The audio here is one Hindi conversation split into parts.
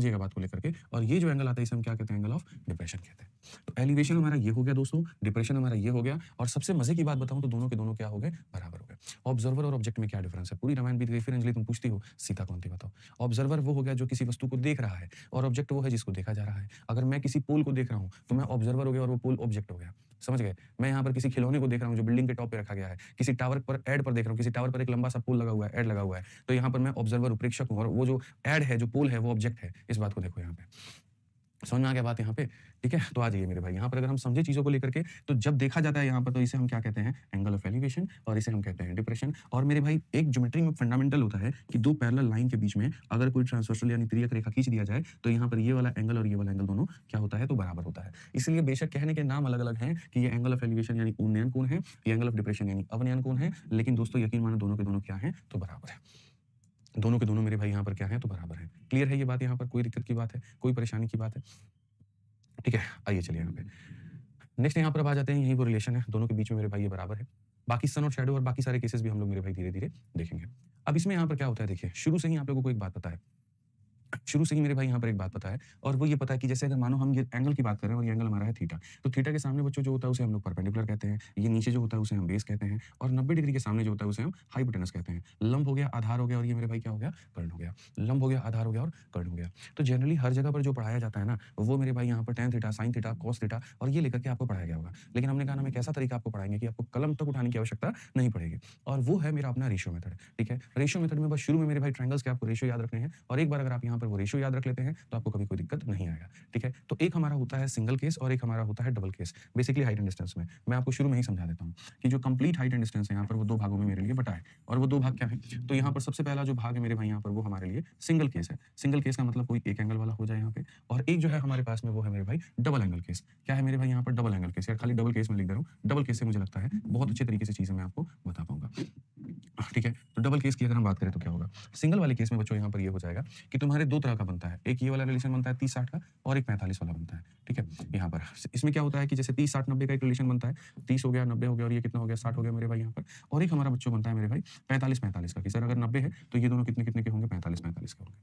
समझिएगा बात को लेकर के। और ये जो एंगल आता है इसे हम क्या कहते हैं, एंगल ऑफ डिप्रेशन कहते हैं। तो एलिवेशन हमारा ये हो गया दोस्तों, डिप्रेशन हमारा ये हो गया। और सबसे मजे की बात बताऊं तो दोनों के दोनों क्या हो गए, बराबर हो गए। ऑब्जर्वर और ऑब्जेक्ट में क्या डिफरेंस है, पूरी रामायण बीत गई, फिर अंजलि तुम पूछती हो सीता कौन थी बताओ। ऑब्जर्वर वो हो गया जो किसी वस्तु को देख रहा है, और ऑब्जेक्ट वो है जिसको देखा जा रहा है। अगर मैं किसी पोल को देख रहा हूं तो मैं ऑब्जर्वर हो गया और वो पोल ऑब्जेक्ट हो गया, समझ गए। मैं यहाँ पर किसी खिलौने को देख रहा हूँ जो बिल्डिंग के टॉप पे रखा गया है, किसी टावर पर एड पर देख रहा हूँ, किसी टावर पर एक लंबा सा पोल लगा हुआ है, एड लगा हुआ है, तो यहाँ पर मैं ऑब्जर्वर हूँ, प्रेक्षक हूँ, और वो जो एड है, जो पोल है, वो ऑब्जेक्ट है। इस बात को देखो यहाँ पे, समझ में आ गया बात यहाँ पे, ठीक है। तो आ जाइए मेरे भाई, यहाँ पर अगर हम समझे चीजों को लेकर के, तो जब देखा जाता है यहाँ पर, तो इसे हम क्या कहते हैं, एंगल ऑफ एलिवेशन, और इसे हम कहते हैं डिप्रेशन। और मेरे भाई एक ज्योमेट्री में फंडामेंटल होता है कि दो पैरेलल लाइन के बीच में अगर कोई ट्रांसवर्सल यानी तिर्यक रेखा खींच दिया जाए, तो यहाँ पर ये वाला एंगल और ये वाला एंगल दोनों क्या होता है, तो बराबर होता है। इसलिए बेशक कहने के नाम अलग अलग हैं कि ये एंगल ऑफ एलिवेशन यानी उन्नयन कोण है, ये एंगल ऑफ डिप्रेशन यानी अवनयन कोण है, लेकिन दोस्तों यकीन मानो दोनों के दोनों क्या है, तो बराबर है। दोनों के दोनों मेरे भाई यहाँ पर क्या है, तो बराबर है। क्लियर है ये बात, यहाँ पर कोई दिक्कत की बात है, कोई परेशानी की बात है, ठीक है। आइए चलिए यहाँ पे नेक्स्ट, यहाँ पर अब आ जाते हैं, यही वो रिलेशन है दोनों के बीच में मेरे भाई, ये बराबर है। बाकी सन और शैडो और बाकी सारे केसेस भी हम लोग मेरे भाई धीरे धीरे देखेंगे। अब इसमें यहाँ पर क्या होता है, देखिए शुरू से ही आप लोगों को एक बात पता है, शुरू से ही मेरे भाई यहाँ पर एक बात पता है, और वो ये पता है कि जैसे अगर मानो हम ये एंगल की बात कर रहे हैं और ये एंगल हमारा है थीटा, तो थीटा के सामने बच्चों जो होता है उसे हम लोग परपेंडिकुलर कहते हैं, ये नीचे जो होता है उसे हम बेस कहते हैं, और 90 डिग्री के सामने जो होता है उसे हम हाइपोटेनस कहते हैं। लंब हो गया, आधार हो गया, और ये मेरे भाई क्या हो गया, कर्ण हो गया। लंब हो गया, आधार हो गया और कर्ण हो गया। तो जनरली हर जगह पर जो पढ़ाया जाता है ना, वो मेरे भाई यहाँ पर tan theta, sin theta, cos theta और ये लेकर के आपको पढ़ाया गया होगा। लेकिन हमने कहा ना, हम एक ऐसा तरीका आपको पढ़ाएंगे कि आपको कलम तक उठाने की आवश्यकता नहीं पड़ेगी, और वो है मेरा अपना रेशियो मेथड, ठीक है। रेशियो मेथड में बस शुरू में मेरे भाई ट्रायंगल्स के आपको रेशियो याद रखने हैं, और एक बार अगर आप यहाँ पर वो रेशियो याद रख लेते हैं तो आपको कभी कोई दिक्कत नहीं आएगा, ठीक है। तो एक हमारा होता है सिंगल केस और एक हमारा होता है double case. Basically height and distance में मैं आपको शुरू में ही समझा देता हूँ कि जो कंप्लीट हाइट एंड डिस्टेंस है यहाँ पर, वो दो भागों में मेरे लिए बटा है, और वो दो भाग क्या है, तो यहाँ पर सबसे पहला जो भाग है मेरे भाई यहाँ पर, वो हमारे लिए सिंगल केस है। सिंगल केस का मतलब कोई एक एंगल वाला हो जाए यहाँ पे, और एक जो है हमारे पास में वो है मेरे भाई डबल एंगल केस। क्या है मेरे भाई यहाँ पर, डबल एंगल केस, यार खाली डबल केस में लिख दे रहा हूँ, डबल केस से मुझे लगता है बहुत अच्छे तरीके से चीजें मैं आपको बता पाऊंगा, ठीक है। तो डबल केस की अगर हम बात करें तो क्या होगा, सिंगल वाले केस में बच्चों यहाँ पर ये हो जाएगा कि तुम्हारे दो तरह का बनता है, एक ये वाला रिलेशन बनता है 30-60 का, और एक 45 वाला बनता है, ठीक है। यहाँ पर इसमें क्या होता है कि जैसे 30-60-90 का एक रिलेशन बनता है, 30 हो गया, 90 हो गया, और ये कितना हो गया, 60 हो गया मेरे भाई यहाँ पर। और एक हमारा बच्चों बनता है मेरे भाई 45-45 का, कि सर अगर 90 है तो ये दोनों कितने कितने के होंगे, 45-45 के होंगे,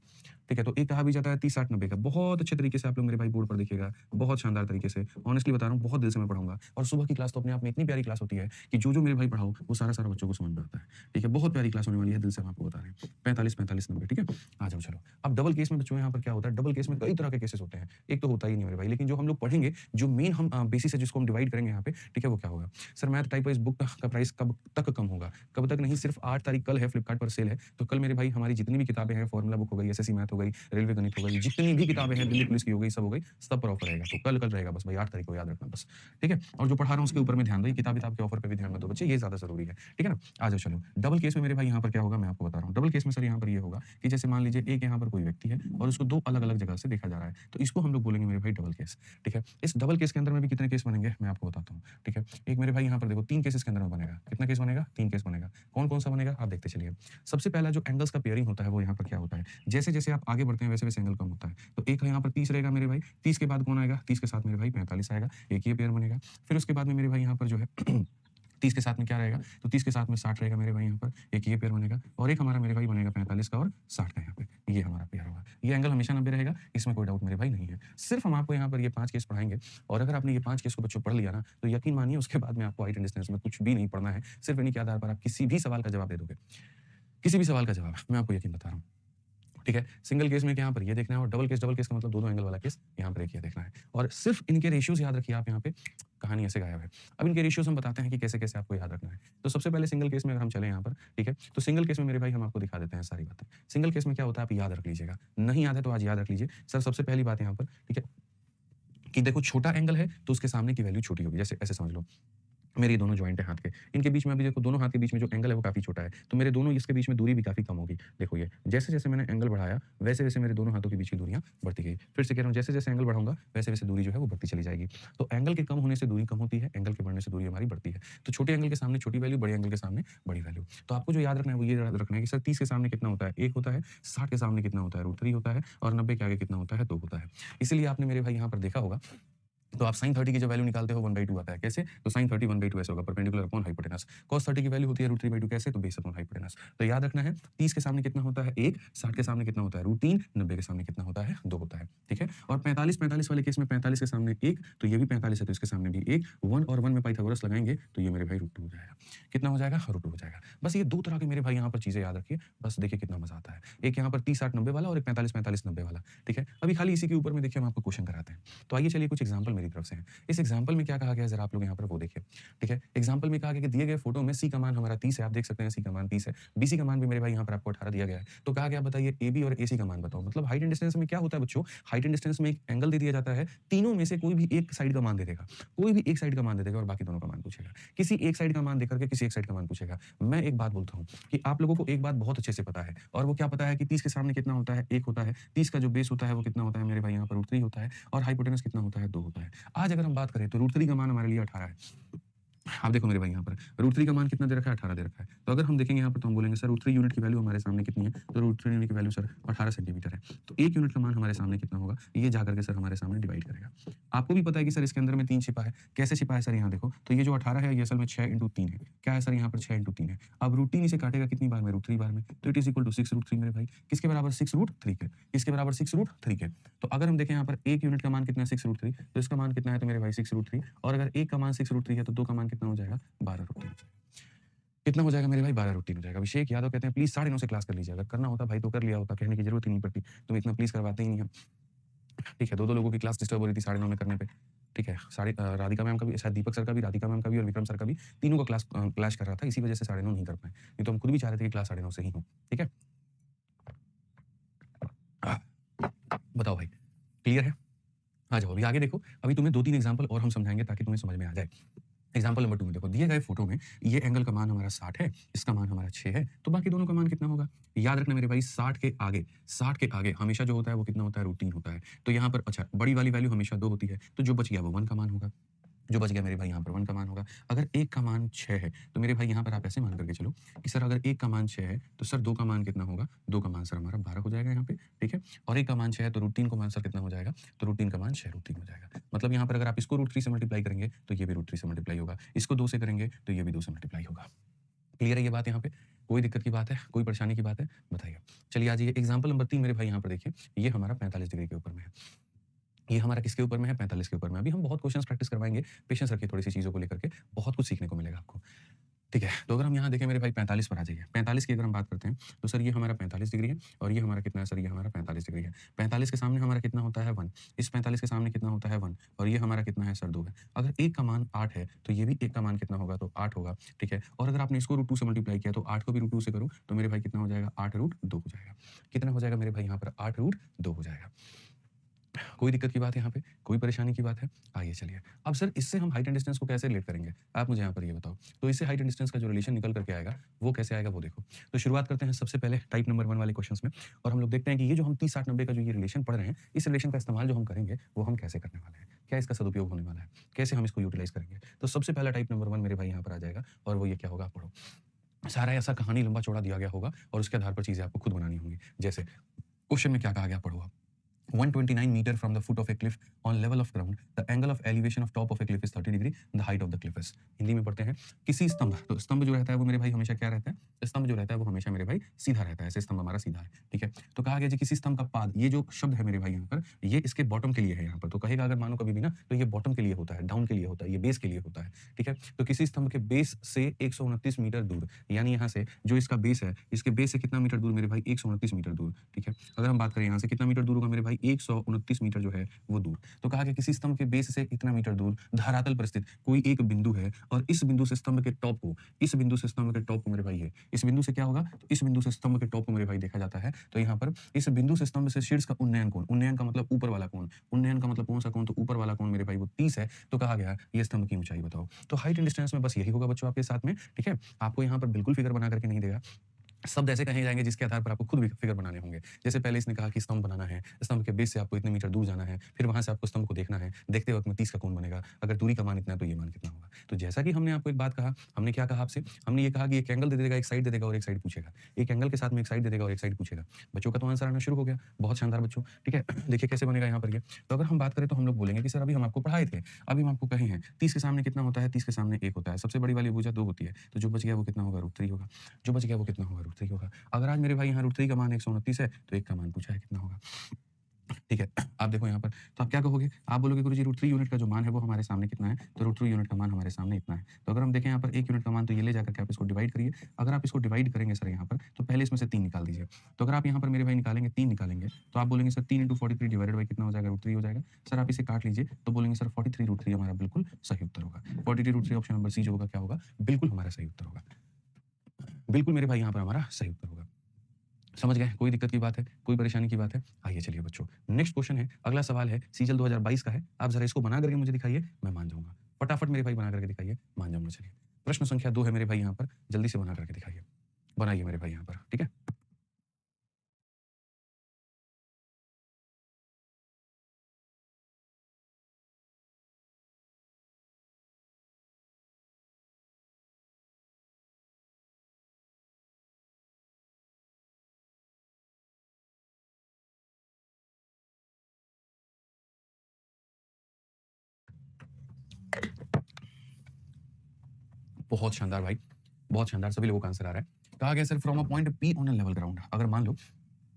ठीक है। तो एक कहा भी जाता है 30-60-90 का। बहुत अच्छे तरीके से आप लोग मेरे भाई बोर्ड पर देखिएगा, बहुत शानदार तरीके से, ऑनेस्टली बता रहा हूँ, बहुत दिल से मैं पढ़ाऊंगा। और सुबह की क्लास तो अपने आप में इतनी प्यारी क्लास होती है कि जो मेरे भाई पढ़ाओ वो सारा सारा बच्चों को समझ में आता है, ठीक है। बहुत प्यारी क्लास होने वाली है, दिल से हम आपको बता रहे हैं। 45-45-90, ठीक है। आ जाओ चलो। अब डबल केस में बच्चों यहाँ पर क्या होता है, डबल केस में कई तरह के केसेस होते हैं, एक तो होता ही नहीं मेरे भाई, लेकिन जो हम लोग पढ़ेंगे, जो मेन हम बेसिस है जिसको हम डिवाइड करेंगे यहाँ पे, ठीक है, वो क्या होगा, sir math type wise book का प्राइस कब तक कम होगा, कब तक नहीं, सिर्फ 8 तारीख कल है, फ्लिपकार्ट पर सेल है, तो कल मेरे भाई हमारी जितनी भी किताबें हैं, फॉर्मूला बुक हो गई, एसएससी मैथ हो गई, रेलवे गणित हो गई, जितनी भी किताबें हैं, दिल्ली पुलिस की हो गई, सब हो गई, सब पर ऑफर रहेगा। तो कल कल रहेगा बस भाई, 8 तारीख को याद रखना बस, ठीक है। और जो पढ़ा रहा हूँ उसके ऊपर में ध्यान दो, किताब के ऑफर पे भी ध्यान मत दो बच्चे, ये ज्यादा जरूरी है, ठीक है ना। आ जाओ चलो। डबल केस में मेरे भाई यहाँ पर क्या होगा, मैं आपको बता रहा हूँ। डबल केस में सर यहाँ पर ये होगा कि जैसे मान लीजिए एक यहाँ पर कोई व्यक्ति है और उसको दो अलग अलग जगह से देखा जा रहा है, तो इसको हम लोग बोलेंगे मेरे भाई डबल केस, ठीक है। इस डबल केस के अंदर में भी कितने केस बनेंगे मैं आपको बताता हूँ, ठीक है। एक मेरे भाई यहाँ पर देखो 3 केसेस के अंदर में बनेगा, कितना केस बनेगा, 3 केस बनेगा। कौन कौन सा बनेगा आप देखते चलिए। सबसे पहला जो एंगल्स का पेयरिंग होता है वो यहाँ पर क्या होता है, जैसे जैसे आप आगे बढ़ते हैं वैसे वैसे एंगल कम होता है। तो एक यहाँ पर 30 रहेगा मेरे भाई, 30 के बाद कौन आएगा, 30 के साथ मेरे भाई 45 आएगा, एक ये पेयर बनेगा। फिर उसके बाद में मेरे भाई यहाँ पर जो है 30 के साथ में क्या रहेगा, तो 30 के साथ में 60 रहेगा मेरे भाई यहाँ पर, एक ये पेयर बनेगा, और एक हमारा मेरे भाई बनेगा 45 का और 60 का, यहाँ पे ये हमारा पेयर होगा। ये एंगल हमेशा 90 रहेगा, इसमें कोई डाउट मेरे भाई नहीं है। सिर्फ हम आपको यहाँ पर ये 5 केस पढ़ाएंगे, और अगर आपने ये 5 केस को बच्चों पढ़ लिया ना, तो यकीन मानिए उसके बाद में आपको हाइट एंड डिस्टेंस में कुछ भी नहीं पढ़ना है। सिर्फ इन्हीं के आधार पर आप किसी भी सवाल का जवाब दे दोगे, किसी भी सवाल का जवाब, मैं आपको यकीन बता रहा हूँ, ठीक है। सिंगल केस में यहाँ पर ये देखना है, और डबल केस का मतलब दोनों एंगल वाला केस यहाँ पर एक ये देखना है, और सिर्फ इनके रेशियोज याद रखिए आप। यहाँ पे कहानी ऐसे गायब है। अब इनके रेशियोज हम बताते हैं कि कैसे कैसे आपको याद रखना है। तो सबसे पहले सिंगल केस में अगर हम चले यहाँ पर, ठीक है, तो सिंगल केस में मेरे भाई हम आपको दिखा देते हैं सारी बातें। सिंगल केस में क्या होता है आप याद रख लीजिएगा, नहीं याद है तो आज याद रख लीजिए। सर सबसे पहली बात यहाँ पर, ठीक है, कि देखो छोटा एंगल है तो उसके सामने की वैल्यू छोटी होगी। जैसे ऐसे समझ लो, मेरे दोनों जॉइंट है हाथ के, इनके बीच में अभी देखो दोनों हाथ के बीच में जो एंगल है वो काफी छोटा है, तो मेरे दोनों इसके बीच में दूरी भी काफी कम होगी। देखो ये जैसे जैसे मैंने एंगल बढ़ाया वैसे वैसे मेरे दोनों हाथों के बीच की दूरियां बढ़ती गई। फिर से कह रहा हूँ, जैसे जैसे एंगल बढ़ाऊंगा वैसे वैसे दूरी जो है वो बढ़ती चली जाएगी। तो एंगल के कम होने से दूरी कम होती है, एंगल के बढ़ने से दूरी हमारी बढ़ती है। तो छोटे एंगल के सामने छोटी वैल्यू, बड़े एंगल के सामने बड़ी वैल्यू। तो आपको जो याद रखना है वो ये याद रखना है कि सर 30 के सामने कितना होता है, 1 होता है, 60 के सामने कितना होता है, √3 होता है, और 90 के आगे कितना होता है, 2 होता है। इसलिए आपने मेरे भाई यहाँ पर देखा होगा तो आप sin 30 की जब वैल्यू निकालते हो 1/2 आता है। कैसे? तो sin 30 1/2 ऐसे होगा, परपेंडिकुलर अपॉन हाइपोटेनस। cos 30 की वैल्यू होती है √3/2 कैसे? तो बेस अपॉन हाइपोटेनस। तो याद रखना है 30 के सामने कितना होता है 1, 60 के सामने कितना होता है √3, 90 के सामने कितना होता है 2 होता है। ठीक है? और 45 वाले केस में 45 के सामने 1, तो ये भी 45 है तो इसके सामने भी 1, 1 और 1 में पाइथागोरस लगाएँगे तो ये मेरे भाई √2 हो जाएगा। कितना हो जाएगा? √2 हो जाएगा। बस ये 2 तरह के मेरे भाई यहाँ पर चीज़ें याद रखिए, बस देखिए कितना मज़ा आता है। एक यहाँ पर 30, 60, 90 वाला और एक 45, 45, 90 वाला। ठीक है? अभी खाली इसी के ऊपर में देखिए हम आपको क्वेश्चन कराते हैं। तो आइए चलिए कुछ एग्ज़ाम्पल मेरी तरफ से हैं। इस एग्जाम्पल में क्या कहा गया है ज़रा आप लोग यहाँ पर वो देखिए, ठीक है? एग्जाम्पल में कहा गया कि दिए गए फ़ोटो में सी का मान हमारा 30 है, आप देख सकते हैं सी का मान 30 है, बीसी का मान भी मेरे भाई यहाँ पर आपको 18 दिया गया है। तो कहा गया बताइए एबी और एसी का मान बताओ। मतलब हाइट एंड डिस्टेंस में क्या होता है बच्चों, हाइट एंड डिस्टेंस में एक एंगल दे दिया जाता है, तीनों में से कोई भी एक साइड का मान दे देगा, कोई भी एक साइड का मान दे देगा और बाकी दोनों का मान पूछेगा। किसी एक साइड का मान देकर के किसी एक साइड का मान पूछेगा। मैं एक बात बोलता हूँ कि आप लोगों को एक बात बहुत अच्छे से पता है और वो क्या पता है कि 30 के सामने कितना होता है 1 होता है, 30 का जो बेस होता है वो कितना होता है मेरे भाई यहाँ पर √3 होता है और हाइपोटेनस कितना होता है 2 होता है। आज अगर हम बात करें तो √3 का मान हमारे लिए 18 है। आप देखो मेरे भाई यहाँ पर √3 का मान कितना दे रखा है 18 दे रखा है। तो अगर हम देखेंगे यहाँ पर तो हम बोलेंगे सर √3 यूनिट की वैल्यू हमारे सामने कितनी है? तो √3 यूनिट की वैल्यू सर 18 सेंटीमीटर है। तो 1 यूनिट का मान हमारे सामने कितना होगा? ये जाकर के सर हमारे सामने डिवाइड करेगा। आपको भी पता है कि सर इसके अंदर में 3 छिपा है। कैसे छिपा है सर यहाँ देखो, तो ये जो 18 है ये असल में 6 × 3 है। क्या है सर यहाँ पर 6 × 3 है। अब √3 इसे काटेगा कितनी बार में? √3 बार में। तो इट इज़ इक्वल टू 6 √3 मेरे भाई। किसके बराबर? 6 √3 के। किसके बराबर? 6 √3 के। तो अगर हम देखें यहाँ पर 1 यूनिट का मान कितना है? 6 √3, तो इसका मान कितना है तो मेरे भाई 6 √3 और अगर 1 का मान 6 √3 है तो 2 का मान कितना हो जाएगा? 12 √3 हो जाएगा। कितना हो जाएगा मेरे भाई? 12 √3 हो जाएगा। अभिषेक यादव कहते हैं प्लीज़ 9:30 से क्लास कर लीजिए। अगर करना होता भाई तो कर लिया होता, कहने की ज़रूरत ही नहीं पड़ती। तुम इतना प्लीज़ करवाते ही नहीं हो। ठीक है, 2-2 लोगों की क्लास डिस्टर्ब हो रही थी 9:30 में करने पे। ठीक है, राधिका मैम का भी, शायद दीपक सर का भी, राधिका मैम का भी और विक्रम सर का भी, तीनों का क्लास क्लैश कर रहा था। इसी वजह से 9:30 नहीं कर पाए। नहीं तो हम खुद भी चाह रहे थे कि क्लास 9:30 से ही हो। ठीक है? बताओ भाई, क्लियर है? आ जाओ अभी आगे देखो। अभी तुम्हें 2-3 एग्ज़ाम्पल और हम समझाएँगे ताकि तुम्हें समझ में आ जाए। एग्जाम्पल नंबर 2 में देखो, दिए गए फ़ोटो में ये एंगल का मान हमारा 60 है, इसका मान हमारा 6 है, तो बाकी दोनों का मान कितना होगा? याद रखना मेरे भाई 60 के आगे हमेशा जो होता है वो कितना होता है? √3 होता है। तो यहाँ पर अच्छा बड़ी वाली वैल्यू हमेशा 2 होती है, तो जो बच गया वो 1 का मान होगा। जो बच गया मेरे भाई यहाँ पर 1 का मान होगा। अगर 1 का मान 6 है, तो मेरे भाई यहाँ पर आप ऐसे मान करके चलो कि सर अगर 1 का मान 6 है, तो सर 2 का मान कितना होगा? 2 का मान सर हमारा 12 हो जाएगा यहाँ पे, ठीक है? और 1 का मान 6 है, तो √3 का मान सर कितना हो जाएगा? तो √3 का मान 6 √3 हो जाएगा। मतलब यहाँ पर अगर आप इसको √3 से मल्टीप्लाई करेंगे, तो ये भी √3 से मल्टीप्लाई होगा। इसको 2 से करेंगे, तो ये भी 2 से मल्टीप्लाई होगा। क्लियर है ये बात यहाँ पे? कोई दिक्कत की बात है? कोई परेशानी की बात है? बताइए। चलिए आ जाइए एग्जाम्पल नंबर 3 मेरे भाई यहाँ पर देखिए, ये हमारा 45 डिग्री के ऊपर में है। ये हमारा किसके ऊपर में है? 45 के ऊपर में। अभी हम बहुत क्वेश्चन्स प्रैक्टिस करवाएँगे, पेशेंस रखिए थोड़ी-सी चीज़ों को लेकर के, बहुत कुछ सीखने को मिलेगा आपको। ठीक है, तो अगर हम यहाँ देखें मेरे भाई 45 पर आ जाइए। 45 की अगर हम बात करते हैं, तो सर ये हमारा 45 डिग्री है और ये हमारा कितना है सर? ये हमारा 45 डिग्री है। 45 के सामने हमारा कितना होता है 1, इस 45 के सामने कितना होता है 1 और ये हमारा कितना है सर 2 है। अगर 1 का मान 8 है, तो ये भी 1 का मान कितना होगा? तो 8 होगा, ठीक है? और अगर आपने इसको √2 से मल्टीप्लाई किया, तो 8 को भी √2 से करूँ, तो मेरे भाई कितना हो जाएगा? 8 √2 हो जाएगा। कितना हो जाएगा मेरे भाई यहाँ पर? 8 √2 हो जाएगा। कोई दिक्कत की बात है यहाँ पे? कोई परेशानी की बात है? आइए चलिए। अब सर इससे हम हाइट एंड डिस्टेंस को कैसे रिलेट करेंगे? आप मुझे यहाँ पर ये बताओ। तो इससे हाइट एंड डिस्टेंस का जो रिलेशन निकल कर के आएगा, वो कैसे आएगा वो देखो। तो शुरुआत करते हैं सबसे पहले टाइप नंबर 1 वाले क्वेश्चन्स में और हम लोग देखते हैं कि ये जो हम 30, 60, 90 का जो ये रिलेशन पढ़ रहे हैं, इस रिलेशन का इस्तेमाल जो हम करेंगे, वो हम कैसे करने वाले हैं? क्या इसका सदुपयोग होने वाला है? कैसे हम इसको यूटिलाइज़ करेंगे? तो सबसे पहला टाइप नंबर 1 मेरे भाई यहाँ पर आ जाएगा और वो ये क्या होगा? आप पढ़ो। सारा ऐसा कहानी लंबा-चौड़ा दिया गया होगा और उसके आधार पर चीज़ें आपको खुद बनानी होंगी। जैसे क्वेश्चन में क्या कहा गया पढ़ो आप। 129 meter from the foot of a cliff on level of ground, the angle of elevation of top of a cliff is 30 degree, the height of the cliff is। Hindi में पढ़ते हैं किसी स्तंभ, तो स्तंभ जो रहता है वो मेरे भाई हमेशा क्या रहता है? स्तंभ जो रहता है वो हमेशा मेरे भाई सीधा रहता है, ऐसे स्तंभ हमारा सीधा है, ठीक है? तो कहा गया जी किसी स्तंभ का पाद, ये जो शब्द है मेरे भाई यहाँ पर, ये इसके बॉटम के लिए है यहाँ पर, तो कहेगा अगर मानो कभी भी ना, तो ये बॉटम के लिए होता है, डाउन के लिए होता है, ये बेस के लिए होता है, ठीक है? तो किसी स्तंभ के बेस से 129 मीटर दूर, यानी यहाँ से जो इसका बेस है, इसके बेस से कितना मीटर दूर मेरे भाई? 129 मीटर दूर, ठीक है? अगर हम बात करें यहाँ से कितना मीटर दूर होगा मेरे भाई? 129 मीटर जो है वो दूर। तो कहा गया किसी स्तंभ के बेस से इतना मीटर दूर धरातल पर स्थित कोई एक बिंदु है और इस बिंदु से स्तंभ के टॉप को, इस बिंदु से स्तंभ के टॉप को मेरे भाई है, इस बिंदु से क्या होगा? तो इस बिंदु से स्तंभ के टॉप को मेरे भाई देखा जाता है। तो यहाँ पर इस बिंदु से स्तंभ से शीर्ष का उन्नयन कोण, उन्नयन का मतलब ऊपर वाला कोण, उन्नयन का मतलब कौन सा कोण? तो ऊपर वाला कोण मेरे भाई वो 30 है। तो कहा गया ये स्तंभ की ऊंचाई बताओ। तो हाइट एंड डिस्टेंस में बस यही होगा बच्चों आपके साथ में, ठीक है? आपको यहाँ पर बिल्कुल फिगर बना करके नहीं देगा। शब्द ऐसे कहे जाएँगे जिसके आधार पर आपको खुद भी फिगर बनाने होंगे। जैसे पहले इसने कहा कि स्तंभ बनाना है, स्तंभ के बेस से आपको इतने मीटर दूर जाना है, फिर वहाँ से आपको स्तंभ को देखना है, देखते वक़्त में 30 का कोण बनेगा, अगर दूरी का मान इतना है तो ये मान कितना होगा। तो जैसा कि हमने आपको एक बात कहा, हमने क्या कहा आपसे? हमने ये कहा कि एक एंगल दे देगा, एक साइड दे देगा और एक साइड पूछेगा। एक एंगल के साथ में एक साइड दे देगा और एक साइड पूछेगा। बच्चों का तो आंसर आना शुरू हो गया। बहुत शानदार बच्चों, ठीक है? देखिए कैसे बनेगा यहाँ पर ये। तो अगर हम बात करें तो हम लोग बोलेंगे कि सर अभी हम आपको पढ़ाए थे, अभी हम आपको कहे हैं 30 के सामने कितना होता है? 30 के सामने 1 होता है। सबसे बड़ी वाली भुजा 2 होती है, तो जो बच गया वो कितना होगा? √3 होगा। जो बच गया वो कितना होगा? √3 होगा। अगर आज मेरे भाई यहाँ √3 का मान 129 है, तो 1 का मान पूछा है कितना होगा? ठीक है, आप देखो यहाँ पर, तो आप क्या कहोगे? आप बोलोगे गुरुजी √3 यूनिट का जो मान है वो हमारे सामने कितना है? तो √3 यूनिट का मान हमारे सामने इतना है। तो अगर हम देखें यहाँ पर 1 यूनिट का मान तो ये ले जाकर के आप इसको डिवाइड करिए। अगर आप इसको डिवाइड करेंगे सर यहाँ पर, तो पहले इसमें से 3 निकाल दीजिए। तो अगर आप यहाँ पर मेरे भाई निकालेंगे 3 निकालेंगे, तो आप बोलेंगे सर 3 इंटू 43 डिवाइडेड बाय कितना हो जाएगा? √3 हो जाएगा। सर आप इसे काट लीजिए, तो बोलेंगे सर 43 √3 हमारा बिल्कुल सही उत्तर होगा। 43 √3 ऑप्शन नंबर सी जो होगा क्या होगा? बिल्कुल हमारा सही उत्तर होगा। बिल्कुल मेरे भाई यहाँ पर हमारा सही उत्तर होगा। समझ गए? कोई दिक्कत की बात है? कोई परेशानी की बात है? आइए चलिए बच्चों, नेक्स्ट क्वेश्चन है, अगला सवाल है, सीजल 2022 का है। आप ज़रा इसको बना करके मुझे दिखाइए, मैं मान जाऊँगा। फटाफट मेरे भाई बना करके दिखाइए, मान जाऊँगा चलिए। प्रश्न संख्या 2 है मेरे भाई यहाँ पर, जल्दी से बना करके दिखाइए। बनाइए मेरे भाई यहाँ पर, ठीक है? बहुत शानदार भाई, बहुत शानदार, सभी लोगों का आंसर आ रहा है। कहा गया sir from a point P on a level ground, अगर मान लो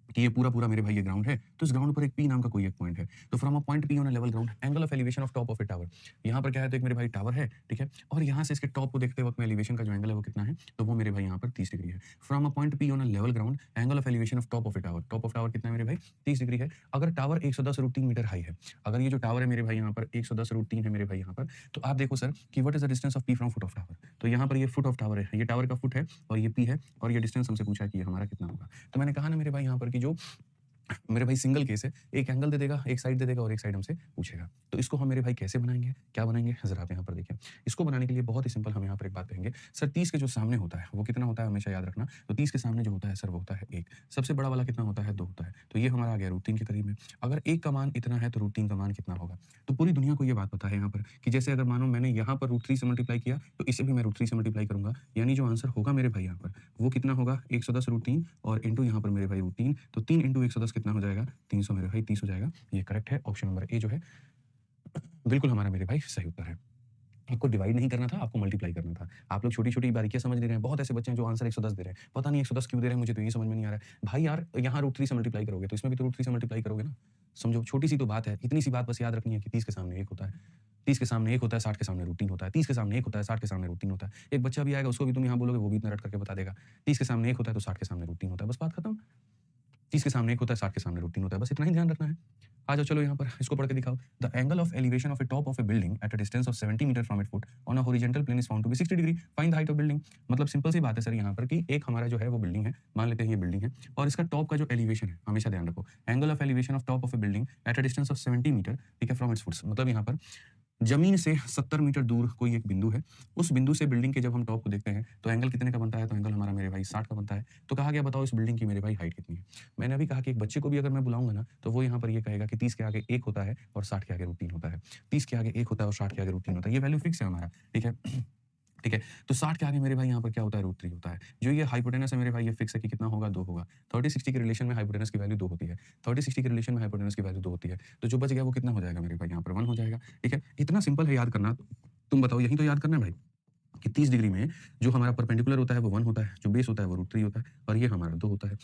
कि ये पूरा-पूरा मेरे भाई ये ग्राउंड है, तो इस ग्राउंड पर एक पी नाम का कोई एक पॉइंट है। तो from a point P on a level ground, angle of elevation of top of A tower. यहाँ पर क्या है, तो एक मेरे भाई टावर है, ठीक है? और यहाँ से इसके टॉप को देखते वक़्त में एलिवेशन का जो एंगल है वो कितना है? तो वो मेरे भाई यहाँ पर 30 डिग्री है। From a point P on a level ground, angle of elevation of top of A tower. Top of tower कितना है मेरे भाई? 30 डिग्री है। अगर टावर 110 √3 मीटर हाई है, अगर ये जो टावर है मेरे भाई यहाँ पर 110 √3 है मेरे भाई यहाँ पर, तो आप देखो सर कि what is the distance of P from foot of tower? तो यहाँ पर ये फुट ऑफ टावर है, ये टावर का फुट है और ये पी है और ये डिस्टेंस हमसे पूछा है कि ये हमारा कितना होगा? तो मैंने कहा ना मेरे भाई यहाँ पर कि जो मेरे भाई सिंगल केस है, एक एंगल दे देगा, एक साइड दे देगा और एक साइड हमसे पूछेगा। तो इसको हम मेरे भाई कैसे बनाएँगे? क्या बनाएँगे? ज़रा आप यहाँ पर देखिए। इसको बनाने के लिए बहुत ही सिंपल हम यहाँ पर एक बात कहेंगे, सर 30 के जो सामने होता है, वो कितना होता है हमेशा याद रखना। तो 30 के सामने जो होता है सर वो होता है 1। सबसे बड़ा वाला कितना होता है? 2 होता है। तो ये हमारा आ गया √3 के करीब में। अगर 1 का मान इतना है तो √3 का मान कितना होगा? तो पूरी दुनिया को ये बात पता है यहाँ पर कि जैसे अगर मानो मैंने यहाँ पर √3 से मल्टीप्लाई किया, तो इसे भी मैं √3 से मल्टीप्लाई करूँगा। यानी जो आंसर होगा मेरे भाई यहाँ पर, वो कितना होगा? 110 √3 और इंटू यहाँ पर मेरे भाई √3, तो 3 इंटू 110 कितना हो जाएगा? 300 मेरे भाई 30 हो जाएगा। ये करेक्ट है, ऑप्शन नंबर ए जो है, बिल्कुल हमारा मेरे भाई सही उत्तर है। आपको डिवाइड नहीं करना था, आपको मल्टीप्लाई करना था। आप लोग छोटी-छोटी बारीकियाँ समझ नहीं रहे हैं। बहुत ऐसे बच्चे हैं जो आंसर 110 दे रहे हैं। पता नहीं 110 क्यों दे रहे हैं, मुझे तो ये समझ में नहीं आ रहा है। भाई यार, यहाँ √3 से मल्टीप्लाई करोगे, तो इसमें भी तो √3 से मल्टीप्लाई करोगे ना। समझो, छोटी-सी तो बात है। इतनी सी बात बस याद रखनी है कि 30 के सामने 1 होता है। 30 के सामने 1 होता है, 60 के सामने √3 होता है। 30 के सामने 1 होता है, 60 के सामने √3 होता है। एक बच्चा भी आएगा, उसको भी तुम यहाँ बोलोगे, वो भी इतना रट करके बता देगा। 30 के सामने 1 होता है, तो 60 के सामने √3 होता है। बस बात खत्म। 30 के सामने 1 होता है, 60 के सामने √3 होता है। बस इतना ही ध्यान रखना है। आ जाओ चलो यहाँ पर इसको पढ़ के दिखाओ। The angle of elevation of a top of a building at a distance of 70 metre from it foot on a horizontal plane is found to be 60 degree. Find the height of building. मतलब सिंपल सी बात है सर यहाँ पर कि एक हमारा जो है वो बिल्डिंग है। मान लेते हैं ये बिल्डिंग है और इसका टॉप का जो एलिवेशन है, हमेशा ध्यान रखो, angle of elevation of top of a building at a distance of 70 metre, ठीक है, फ्रॉम इट्स फुट्स। मतलब यहाँ पर जमीन से 70 मीटर दूर कोई एक बिंदु है। उस बिंदु से बिल्डिंग के जब हम टॉप को देखते हैं, तो एंगल कितने का बनता है? तो एंगल हमारा मेरे भाई 60 का बनता है। तो कहा गया बताओ इस बिल्डिंग की मेरे भाई हाइट कितनी है? मैंने अभी कहा कि एक बच्चे को भी अगर मैं बुलाऊँगा ना, तो वो यहाँ पर ये कहेगा कि 30 के आगे 1 होता है और 60 के आगे √3 होता है। 30 के आगे 1 होता है और 60 के आगे √3 होता है। ये वैल्यू फिक्स है हमारा, ठीक है? ठीक है? तो 60 के आगे मेरे भाई यहाँ पर क्या होता है? √3 होता है। जो ये हाइपोटेनस है मेरे भाई, ये फिक्स है कि कितना होगा? 2 होगा। 30-60 के रिलेशन में हाइपोटेनस की वैल्यू 2 होती है। 30-60 के रिलेशन में हाइपोटेनस की वैल्यू 2 होती है। तो जो बच गया वो कितना हो जाएगा मेरे भाई? यहाँ पर 1 हो जाएगा। ठीक है? इतना सिंपल है याद करना। तुम बताओ, यही तो याद करना है भाई, कि 30 डिग्री में जो हमारा परपेंडिकुलर होता है वो 1 होता है, जो बेस होता है वो √3 होता है और ये हमारा 2 होता है।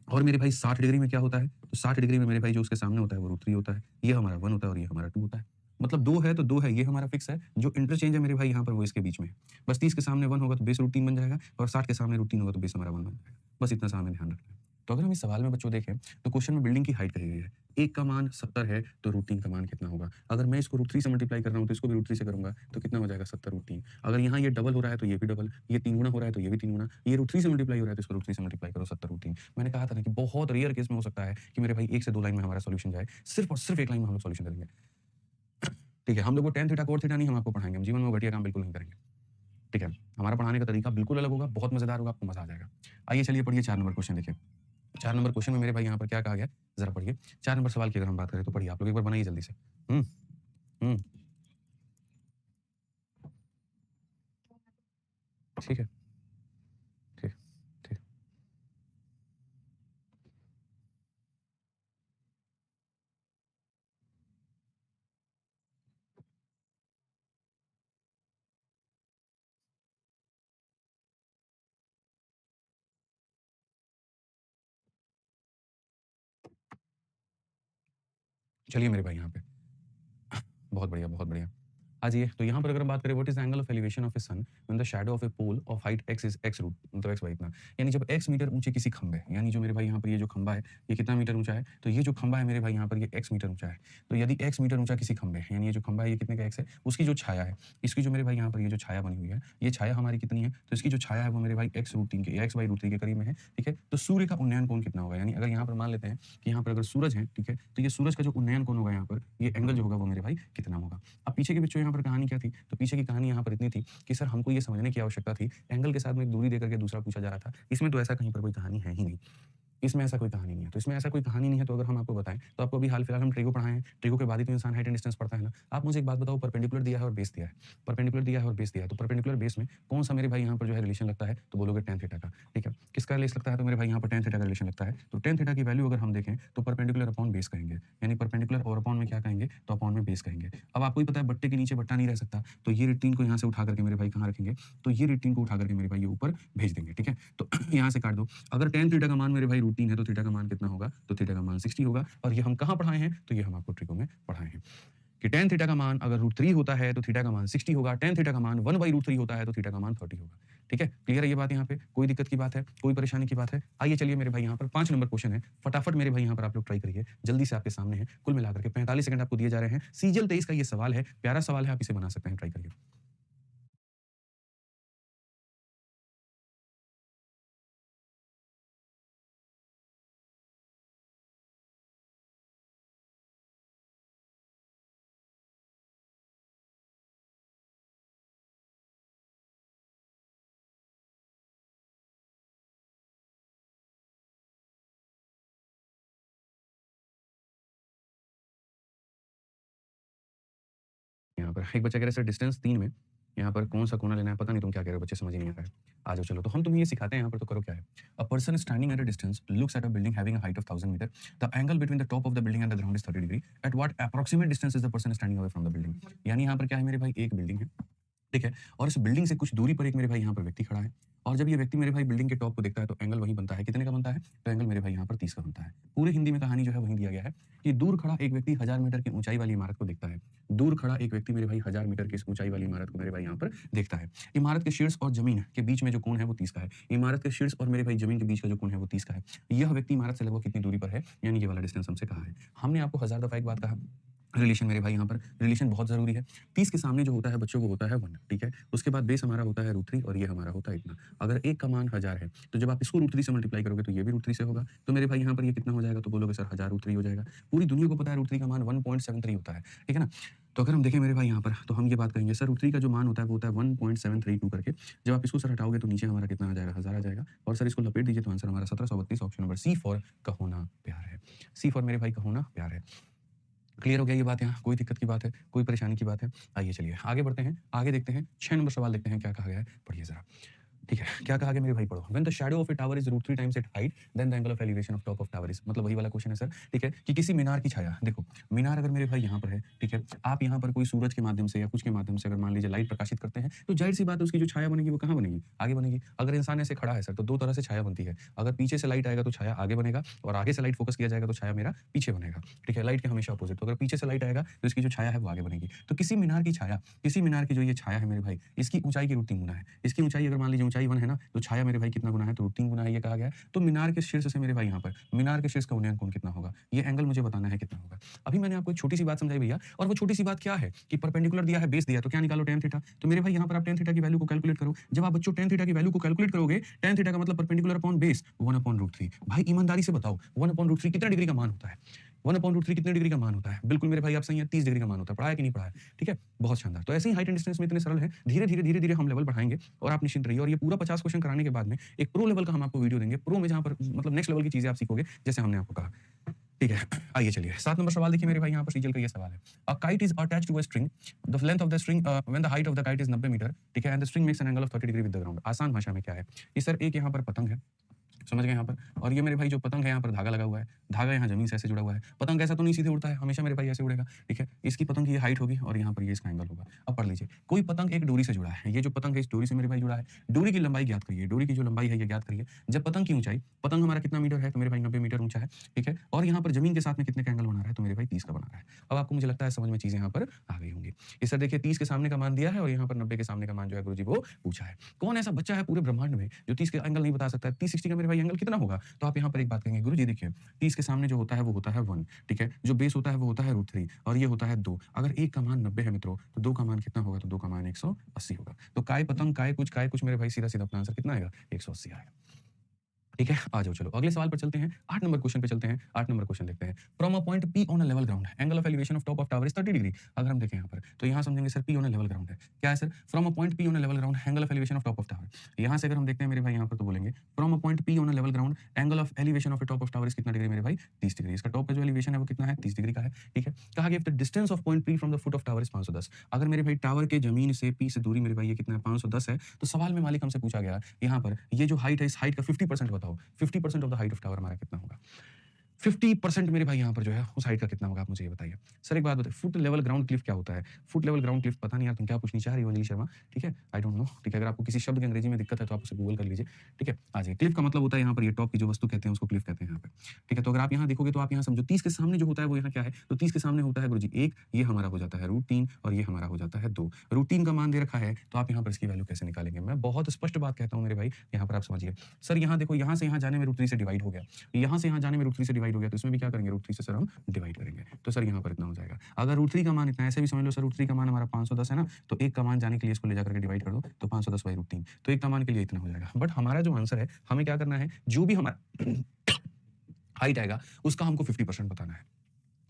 और मेरे भाई 60 डिग्री में क्या होता है? तो 60 डिग्री में मेरे भाई जो उसके सामने होता है वो √3 होता है। ये हमारा 1 होता है और ये हमारा 2 होता है। मतलब 2 है तो 2 है, ये हमारा फिक्स है। जो इंटरचेंज है मेरे भाई यहाँ पर वो इसके बीच में है। बस 30 के सामने 1 होगा तो बेस √3 बन जाएगा और 60 के सामने √3 होगा तो बेस हमारा 1 बन जाएगा। बस इतना सा हमें ध्यान रखना है। तो अगर हम इस सवाल में बच्चों देखें, तो क्वेश्चन में बिल्डिंग की हाइट कही गई है। 1 का मान 70 है तो √3 का मान कितना होगा? अगर मैं इसको √3 से मल्टीप्लाई कर रहा हूँ तो इसको भी √3 से करूँगा तो कितना हो जाएगा? 70 √3। अगर यहाँ ये डबल हो रहा है तो ये भी डबल, ये 3 गुना हो रहा है तो ये भी 3 गुना, ये √3 से मल्टीप्लाई हो रहा है तो इसको √3 से मल्टीप्लाई करो, 70 √3। मैंने कहा था ना कि बहुत रेयर केस में हो सकता है कि मेरे भाई 1 से 2 लाइन में हमारा सॉल्यूशन जाए। सिर्फ और सिर्फ 1 लाइन में हम लोग सॉल्यूशन करेंगे। ठीक है? हम लोग वो tan थीटा कोट थीटा नहीं हम आपको पढ़ाएँगे। हम जीवन में वो घटिया काम बिल्कुल नहीं करेंगे। ठीक है? हमारा पढ़ाने का तरीका बिल्कुल अलग होगा, बहुत मज़ेदार होगा, आपको मज़ा आ जाएगा। आइए चलिए पढ़िए 4 नंबर क्वेश्चन देखिए। 4 नंबर क्वेश्चन में मेरे भाई यहाँ पर क्या कहा गया है, ज़रा पढ़िए। 4 नंबर सवाल की अगर हम बात करें तो पढ़िए, आप लोग एक बार बनाइए जल्दी से। हुँ, हुँ, ठीक है, ठीक, ठीक। चलिए मेरे भाई यहाँ पे, बहुत बढ़िया, बहुत बढ़िया। हाँ जी, तो यहाँ पर अगर हम बात करें what is the angle of elevation of a sun when the shadow of a pole of height x is x root मतलब x बाई इतना। यानी जब x मीटर ऊँचे किसी खंभे यानी जो मेरे भाई यहाँ पर ये जो खंभा है, ये कितना मीटर ऊँचा है? तो ये जो खंभा है मेरे भाई यहाँ पर ये x मीटर ऊँचा है। तो यदि x मीटर ऊँचा किसी खंभे यानी ये जो खंभा है ये कितने का x है? उसकी जो छाया है, इसकी जो मेरे भाई यहाँ पर ये जो छाया बनी हुई है, ये छाया हमारी कितनी है? तो इसकी जो छाया है वो मेरे भाई x रूट 3 के x बाई रूट 3 के करीब में है, ठीक है? तो सूर्य का उन्नयन कोण कितना होगा? यानी अगर यहाँ पर मान लेते हैं कि यहाँ पर अगर सूरज है, ठीक है? तो ये सूरज का जो उन्नयन कोण होगा यहाँ पर, ये एंगल जो होगा वो मेरे भाई कितना होगा? अब पीछे के बच्चों यहाँ पर कहानी क्या थी? तो पीछे की कहानी यहाँ पर इतनी थी कि सर हमको ये समझने की आवश्यकता थी, एंगल के साथ में एक दूरी देकर के दूसरा पूछा जा रहा था। इसमें तो ऐसा कहीं पर कोई कहानी है ही नहीं। इसमें ऐसा कोई कहानी नहीं है। तो इसमें ऐसा कोई कहानी नहीं है तो अगर हम आपको बताएँ, तो आपको अभी हाल-फिलहाल हम ट्रिगो पढ़ाए हैं। ट्रिगो के बाद ही तो इंसान हाइट एंड डिस्टेंस पढ़ता है ना। आप मुझे एक बात बताओ परपेंडिकुलर दिया है और बेस दिया है। परपेंडिकुलर दिया है और बेस दिया है। तो परपेंडिकुलर बेस में कौन-सा मेरे भाई यहाँ पर जो है रिलेशन लगता है? तो बोलोगे tan थीटा का, ठीक है। किसका रिलेशन लगता है? तो मेरे भाई यहाँ पर tan थीटा का रिलेशन लगता है। तो tan थीटा की वैल्यू अगर हम देखें तो परपेंडिकुलर अपॉन बेस कहेंगे। यानी परपेंडिकुलर और अपॉन में क्या कहेंगे? तो अपॉन में बेस कहेंगे। अब आपको ही पता है बट्टे के नीचे बट्टा नहीं रह सकता। तो ये रेक्टेन को यहाँ से उठा करके मेरे भाई कहाँ रखेंगे? तो ये रेक्टेन को उठा करके मेरे भाई ये ऊपर भेज देंगे, ठीक है। तो यहाँ से काट दो। अगर tan थीटा का मान मेरे भाई √3 है तो थीटा का मान कितना होगा? तो थीटा का मान 60 होगा और ये हम कहाँ पढ़ाए हैं? तो ये हम आपको ट्रिगो में पढ़ाए हैं कि tan थीटा का मान अगर √3 होता है तो थीटा का मान 60 होगा, tan थीटा का मान 1/√3 होता है तो थीटा का मान 30 होगा। ठीक है? क्लियर है ये बात यहाँ पे? कोई दिक्कत की बात है? कोई परेशानी की बात है? आइए चलिए मेरे भाई यहाँ पर 5 नंबर क्वेश्चन है। फटाफट मेरे भाई यहाँ पर आप लोग ट्राई करिए। जल्दी से आपके सामने है। कुल मिलाकर के 45 सेकंड आपको दिए जा रहे हैं। सीजीएल 23 का ये सवाल है। प्यारा सवाल है, आप इसे बना सकते हैं। ट्राई करिए। यहाँ पर एक बच्चा कह रहा है सर डिस्टेंस 3 में यहाँ पर कौन-सा कोना लेना है? पता नहीं तुम क्या कह रहे हो बच्चे समझ ही नहीं आ रहा है। आ जाओ चलो तो हम तुम्हें ये सिखाते हैं यहाँ पर तो करो क्या है? A person standing at a distance looks at a building having a height of 1000 metre. The angle between the top of the building and the ground is 30 degree. At what approximate distance is the person standing away from the building? यानी यहाँ पर क्या है मेरे भाई एक बिल्डिंग है। ठीक है? और इस बिल्डिंग से कुछ दूरी पर एक मेरे भाई यहाँ पर व्यक्ति खड़ा है और जब ये व्यक्ति मेरे भाई बिल्डिंग के टॉप को देखता है तो एंगल वही बनता है। कितने का बनता है? तो एंगल मेरे भाई यहाँ पर 30 का बनता है। पूरे हिंदी में कहानी जो है वही दिया गया है कि दूर खड़ा एक व्यक्ति 1000 मीटर की ऊँचाई वाली इमारत को देखता है। दूर खड़ा एक व्यक्ति मेरे भाई 1000 मीटर की इस ऊँचाई वाली इमारत को मेरे भाई यहाँ पर देखता है। इमारत के शीर्ष और ज़मीन के बीच में जो कोण है वो 30 का है। इमारत के शीर्ष और मेरे भाई ज़मीन के बीच का जो कोण है वो 30 का है। यह व्यक्ति इमारत से लगभग कितनी दूरी पर है? यानी ये वाला डिस्टेंस हमसे कहा है। हमने आपको हज़ार दफ़ा एक बात कहा रिलेशन मेरे भाई यहाँ पर रिलेशन बहुत ज़रूरी है। 30 के सामने जो होता है बच्चों वो होता है 1 ठीक है? उसके बाद बेस हमारा होता है √3 और ये हमारा होता है इतना। अगर एक का मान 1000 है, तो जब आप इसको √3 से मल्टीप्लाई करोगे तो ये भी √3 से होगा। तो मेरे भाई यहाँ पर ये कितना हो जाएगा? तो बोलोगे सर 1000 √3 हो जाएगा। पूरी दुनिया को पता है √3 का मान 1.73 होता है, ठीक है ना? तो अगर हम देखें मेरे भाई यहाँ पर तो हम ये बात करेंगे सर √3 का जो मान होता है वो होता है 1.732 करके। जब आप इसको सर हटाओगे तो नीचे हमारा कितना आ जाएगा? 1000 आ जाएगा और सर इसको लपेट दीजिए तो आंसर हमारा 1732 ऑप्शन नंबर सी फॉर कहोना प्यार है। सी फॉर मेरे भाई कहोना प्यार है। क्लियर हो गया ये बात यहाँ? कोई दिक्कत की बात है? कोई परेशानी की बात है? आइए चलिए आगे बढ़ते हैं। आगे देखते हैं 6 नंबर सवाल देखते हैं क्या कहा गया है? पढ़िए ज़रा। ठीक है, क्या कहा गया मेरे भाई पढ़ो। When the shadow of a tower is √3 times it height then the angle of elevation of top of tower is मतलब वही वाला क्वेश्चन है सर, ठीक है? कि किसी मीनार की छाया देखो, मीनार अगर मेरे भाई यहाँ पर है, ठीक है? आप यहाँ पर कोई सूरज के माध्यम से या कुछ के माध्यम से अगर मान लीजिए लाइट प्रकाशित करते हैं, तो ज़ाहिर-सी बात है उसकी जो छाया बनेगी वो कहाँ बनेगी? आगे बनेगी। अगर इंसान ऐसे खड़ा है सर, तो 2 तरह से छाया बनती है। अगर पीछे से लाइट आएगा तो छाया आगे बनेगा और आगे से लाइट फोकस किया जाएगा तो छाया मेरा पीछे बनेगा, ठीक है? लाइट के हमेशा अपोज़िट। तो अगर पीछे से लाइट आएगा तो इसकी जो छाया है वो आगे बनेगी। तो किसी मीनार की छाया, किसी मीनार की जो ये छाया है मेरे भाई, इसकी ऊँचाई की √3 गुना है। इसकी ऊँचाई अगर मान लीजिए ऊँचाई 1 है ना, तो छाया मेरे भाई कितना गुना है? तो √3 गुना है ये कहा गया है। तो मीनार के शीर्ष से मेरे भाई यहाँ पर, मीनार के शीर्ष का उन्नयन कोण कितना होगा? ये एंगल मुझे बताना है कितना होगा। अभी मैंने आपको एक छोटी-सी बात समझाई भैया और वो छोटी-सी बात क्या है कि परपेंडिकुलर दिया है, बेस दिया है, तो क्या निकालो tan थीटा। तो मेरे भाई यहाँ पर आप tan थीटा की वैल्यू को कैलकुलेट करो। जब आप बच्चों tan थीटा की वैल्यू को कैलकुलेट करोगे, tan थीटा का मतलब परपेंडिकुलर अपॉन बेस 1/√3 भाई ईमानदारी से बताओ 1/√3 कितना डिग्री का मान होता है? 1/√3 कितने डिग्री का मान होता है? बिल्कुल मेरे भाई आप सही हैं, 30 डिग्री का मान होता है। पढ़ा है कि नहीं पढ़ा है? ठीक है, बहुत शानदार। तो ऐसे ही हाइट एंड डिस्टेंस में इतने सरल है, धीरे-धीरे, धीरे-धीरे हम लेवल बढ़ाएँगे और आप निश्चिंत रहिए। और ये पूरा 50 क्वेश्चन कराने के बाद में एक प्रो लेवल का हम आपको वीडियो देंगे। प्रो में जहाँ पर मतलब नेक्स्ट लेवल की चीज़ें आप सीखोगे, जैसे हमने आपको कहा। ठीक है, आइए चलिए 7 नंबर सवाल देखिए मेरे भाई, यहाँ पर सीजीएल का ये सवाल है। A kite is attached to a string, the length of the string when the height of the kite is 90 metre, ठीक है, and the string makes an angle of 30 degree with the ground. आसान भाषा में क्या है? ये सर एक यहाँ पर पतंग है, समझ गए यहाँ पर। और ये मेरे भाई जो पतंग है यहाँ पर धागा लगा हुआ है, धागा यहाँ ज़मीन से ऐसे जुड़ा हुआ है। पतंग ऐसा तो नहीं सीधे उड़ता है, हमेशा मेरे भाई ऐसे उड़ेगा, ठीक है। इसकी पतंग की ये हाइट होगी और यहाँ पर ये इसका एंगल होगा। अब पढ़ लीजिए, कोई पतंग एक डोरी से जुड़ा है, ये जो पतंग है इस डोरी से मेरे भाई जुड़ा है। डोरी की लंबाई ज्ञात करिए, डोरी की जो लंबाई है ये ज्ञात करिए। जब पतंग की ऊंचाई, पतंग हमारा कितना मीटर है? तो मेरे भाई 90 मीटर ऊंचा है, ठीक है। और यहाँ पर जमीन के साथ में कितने का एंगल बना रहा है? तो मेरे भाई 30 का बना रहा है। अब आपको मुझे लगता है समझ में चीजें यहाँ पर आ गई होंगी। इस सर देखिए 30 के सामने का मान दिया है और यहाँ पर 90 के सामने का मान जो है गुरुजी वो पूछा है। कौन ऐसा बच्चा है पूरे ब्रह्मांड में जो 30 का एंगल नहीं बता सकता है? 30 60 का मेरे भाई एंगल कितना होगा? तो आप यहाँ पर एक बात कहेंगे, गुरुजी देखिए 30 के सामने जो होता है वो होता है 1, ठीक है। जो बेस होता है वो होता है √3 और ये होता है 2। अगर 1 का मान 90 है मित्रों, तो 2 का मान कितना होगा? तो 2 का मान 180 होगा। तो काय पतंग काय कुछ मेरे भाई सीधा-सीधा अपना आंसर कितना आएगा? 180 आएगा। ठीक है, आ जाओ चलो अगले सवाल पर चलते हैं। 8 नंबर क्वेश्चन पे चलते हैं। 8 नंबर क्वेश्चन देखते हैं। From a point P on a level ground, angle of elevation of top of tower is 30 degree. अगर हम देखें यहाँ पर, तो यहाँ समझेंगे sir P on a level ground है। क्या है sir? From a point P on a level ground, angle of elevation of top of tower. यहाँ से अगर हम देखते हैं मेरे भाई यहाँ पर, तो बोलेंगे from a point P on a level ground, angle of elevation of top of tower is कितना डिग्री मेरे भाई? 30 डिग्री। इसका टॉप का जो एलिवेशन है वो कितना है? 30 डिग्री का है, ठीक है। कहा गया the distance of point P from the foot of tower is 510। अगर मेरे भाई टावर के जमीन से P से दूरी मेरे भाई ये कितना है? 510 है। तो सवाल में मालिक हमसे पूछा गया यहाँ पर, ये जो हाइट है इस हाइट का 50% बताओ। 50% of the height of tower हमारा कितना होगा? 50% मेरे भाई यहाँ पर जो है उस हाइट का कितना होगा? आप मुझे ये बताइए। सर एक बात बताइए, फुट लेवल ग्राउंड क्लिफ क्या होता है? फुट लेवल ग्राउंड क्लिफ पता नहीं यार तुम क्या पूछनी चाह रही हो अंजलि शर्मा, ठीक है? आई डोंट नो, ठीक है। अगर आपको किसी शब्द की अंग्रेजी में दिक्कत है तो आप उसे गूगल कर लीजिए, ठीक है? आ जाइए। क्लिफ का मतलब होता है यहाँ पर ये टॉप की जो वस्तु कहते हैं उसको क्लिफ कहते हैं यहाँ पे, ठीक है। तो अगर आप यहाँ देखोगे तो आप यहाँ समझो 30 के सामने जो होता है वो यहाँ क्या है? तो 30 के सामने होता है गुरुजी 1, ये हमारा हो जाता है √3 और ये हमारा हो जाता है 2। √3 का मान दे रखा है तो आप यहाँ पर इसकी वैल्यू कैसे निकालेंगे? मैं बहुत स्पष्ट बात कहता हूँ मेरे भाई, यहाँ पर आप समझिए। सर यहाँ देखो, यहाँ से यहाँ जाने में √3 से डिवाइड हो गया, यहाँ से यहाँ जाने में √3 से डिवाइड हो गया, तो इसमें भी क्या करेंगे? √3 से सर हम डिवाइड करेंगे। तो सर यहाँ पर इतना हो जाएगा। अगर √3 का मान इतना है, ऐसे भी समझ लो सर √3 का मान हमारा 510 है ना, तो 1 का मान जाने के लिए इसको ले जाकर के डिवाइड कर दो, तो 510/√3, तो 1 का मान के लिए इतना हो जाएगा। बट हमारा जो आंसर है, हमें क्या करना है? जो भी हमारा हाइट आएगा उसका हमको 50% बताना है।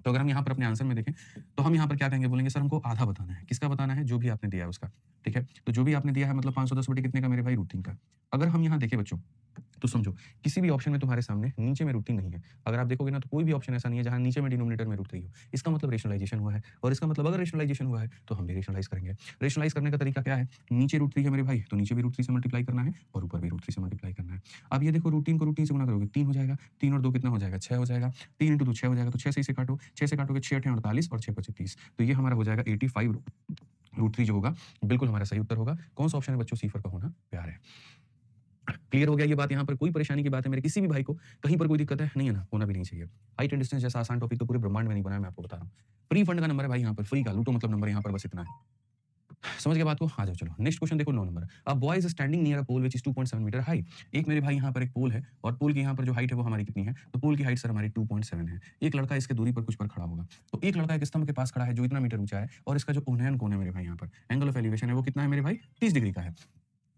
तो अगर हम यहाँ पर अपने आंसर में देखें, तो हम यहाँ पर क्या कहेंगे? बोलेंगे सर हमको आधा बताना है। किसका बताना है? जो भी आपने दिया है उसका, ठीक है। तो जो भी आपने दिया है मतलब 510 बटे कितने का मेरे भाई? √3 का। अगर हम यहाँ देखें बच्चों, तो समझो किसी भी ऑप्शन में तुम्हारे सामने नीचे में √3 नहीं है। अगर आप देखोगे ना तो कोई भी ऑप्शन ऐसा नहीं है जहाँ नीचे में डिनोमिनेटर में √3 हो। इसका मतलब रेशनलाइजेशन हुआ है, और इसका मतलब अगर रेशनलाइजेशन हुआ है तो हम भी रेशनलाइज करेंगे। रेशनलाइज करने का तरीका क्या है? नीचे √3 है मेरे भाई, तो नीचे भी √3 से मल्टीप्लाई करना है और ऊपर भी √3 से मल्टीप्लाई करना है। अब ये देखो √3 को √3 से गुना करोगे 3 हो जाएगा, 3 और 2 कितना हो जाएगा? 6 हो जाएगा। 3 इंटू 2 6 हो जाएगा, तो 6 से इसे काटो, 6 से काटोगे 6 8 48 और 6 5 30, तो ये हमारा हो जाएगा 85 √3 जो होगा बिल्कुल हमारा सही उत्तर होगा। कौन सा ऑप्शन है बच्चों? C4 का होना प्यार है। क्लियर हो गया ये बात? यहाँ पर कोई परेशानी की बात है मेरे किसी भी भाई को? कहीं पर कोई दिक्कत है? नहीं है ना? होना भी नहीं चाहिए। हाइट एंड डिस्टेंस जैसा आसान टॉपिक तो पूरे ब्रह्मांड में नहीं बना है, मैं आपको बता रहा हूँ। फ्री फंड का नंबर है भाई यहाँ पर, फ्री का लूटो मतलब नंबर यहाँ पर बस इतना है। समझ गए बात को? आ जाओ चलो नेक्स्ट क्वेश्चन देखो 9 नंबर। A boy is standing near a pole which is 2.7 metre high. एक मेरे भाई यहाँ पर एक पोल है और पोल की यहाँ पर जो हाइट है वो हमारी कितनी है? तो पोल की हाइट सर हमारी 2.7 है। एक लड़का इसके दूरी पर कुछ पर खड़ा होगा। तो एक लड़का एक स्तंभ के पास खड़ा है जो इतना मीटर ऊंचा है, और इसका जो उन्नयन कोण है मेरे भाई यहाँ पर, एंगल ऑफ एलिवेशन है वो कितना है मेरे भाई? 30 डिग्री का है।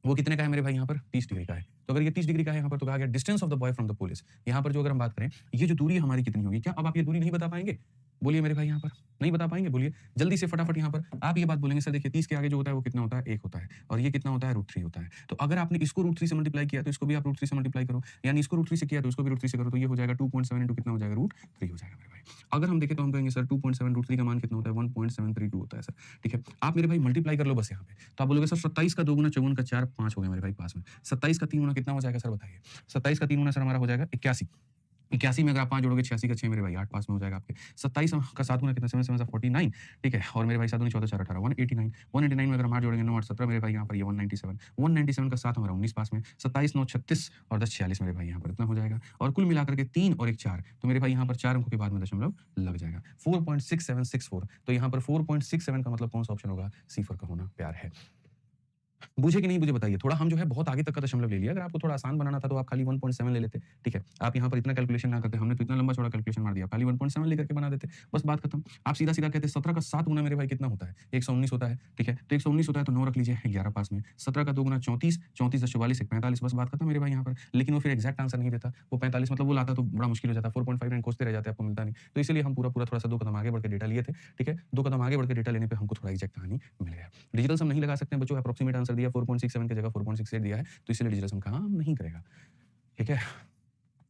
वो कितने का है मेरे भाई यहाँ पर? 30 डिग्री का है। तो अगर ये 30 डिग्री का है यहाँ पर, तो कहा गया distance of the boy from the pole is. यहाँ पर जो अगर हम बात करें, ये जो दूरी हमारी कितनी होगी? क्या अब आप ये दूरी नहीं बता पाएंगे? बोलिए मेरे भाई यहाँ पर, नहीं बता पाएंगे? बोलिए जल्दी से फटाफट यहाँ पर आप ये बात बोलेंगे। सर देखिए 30 के आगे जो होता है वो कितना होता है? 1 होता है, और ये कितना होता है? √3 होता है। तो अगर आपने इसको √3 से मल्टीप्लाई किया तो इसको भी आप √3 से मल्टीप्लाई करो, यानी इसको √3 से किया तो इसको भी √3 से करो, तो ये हो जाएगा 2.7 इंटू कितना हो जाएगा? √3 हो जाएगा मेरे भाई। अगर हम देखें तो हम कहेंगे सर 2.7 √3 का मान कितना होता है? 1.732 होता है सर, ठीक है। आप मेरे भाई मल्टीप्लाई कर लो बस यहाँ पे, तो आप बोलोगे सर 27 का 2 गुना 54 का 4 5 हो गया मेरे भाई पास में। 27 का 3 गुना कितना हो जाएगा सर बताइए? 27 का 3 गुना सर हमारा हो जाएगा 81। 81 में अगर आप 5 जोड़ोगे 86 का 6 मेरे भाई 8 पास में हो जाएगा आपके। 27 का 7 गुना कितना? 7 7 49, ठीक है। और मेरे भाई 7 दूनी 14 4 18 189। 189 में अगर हम 8 जोड़ेंगे 9 8 17 मेरे भाई यहाँ पर ये 197। 197 का 7 हमारा 19 पास में। 27 9 36 और 10 46 मेरे भाई यहाँ पर इतना हो जाएगा। और कुल मिलाकर के 3 और 1 4, तो मेरे भाई यहाँ पर 4 अंकों के बाद में दशमलव लग जाएगा। 4.6764, तो यहाँ पर 4.67 का मतलब कौन सा ऑप्शन होगा? C4 का होना प्यार है। बूझे कि नहीं बूझे बताइए? थोड़ा हम जो है बहुत आगे तक का दशमलव ले लिया। अगर आपको थोड़ा आसान बनाना था तो आप खाली 1.7 ले लेते, ठीक है? आप यहाँ पर इतना कैलकुलेशन ना करते, हमने तो इतना लंबा-चौड़ा कैलकुलेशन मार दिया, खाली 1.7 लेकर के बना देते, बस बात खत्म। आप सीधा-सीधा कहते 17 का 7 गुना मेरे भाई कितना होता है? 119 होता है, ठीक है? तो 119 होता है तो 9 रख लीजिए, 11 पास में। 17 का 2 गुना 34, 34 10 44 1 45 बस बात खत्म मेरे भाई यहाँ पर। लेकिन वो फिर एग्ज़ैक्ट आंसर नहीं देता, वो 45 मतलब वो लाता तो बड़ा मुश्किल हो जाता, 4.59 खोजते रह जाते, आपको मिलता नहीं। तो इसीलिए हम पूरा-पूरा थोड़ा-सा 2 कदम आगे बढ़ के डेटा लिए थे, ठीक है? 2 कदम आगे बढ़ के डेटा लेने पे हमको थोड़ा एग्ज़ैक्ट कहानी मिल गया। डिजिटल सम नहीं लगा सकते हैं बच्चों, अप्रॉक्सिमेट आंसर दिया 4.67 की जगह 4.68 दिया है, तो इसलिए डिजिटल सम काम नहीं करेगा, ठीक है?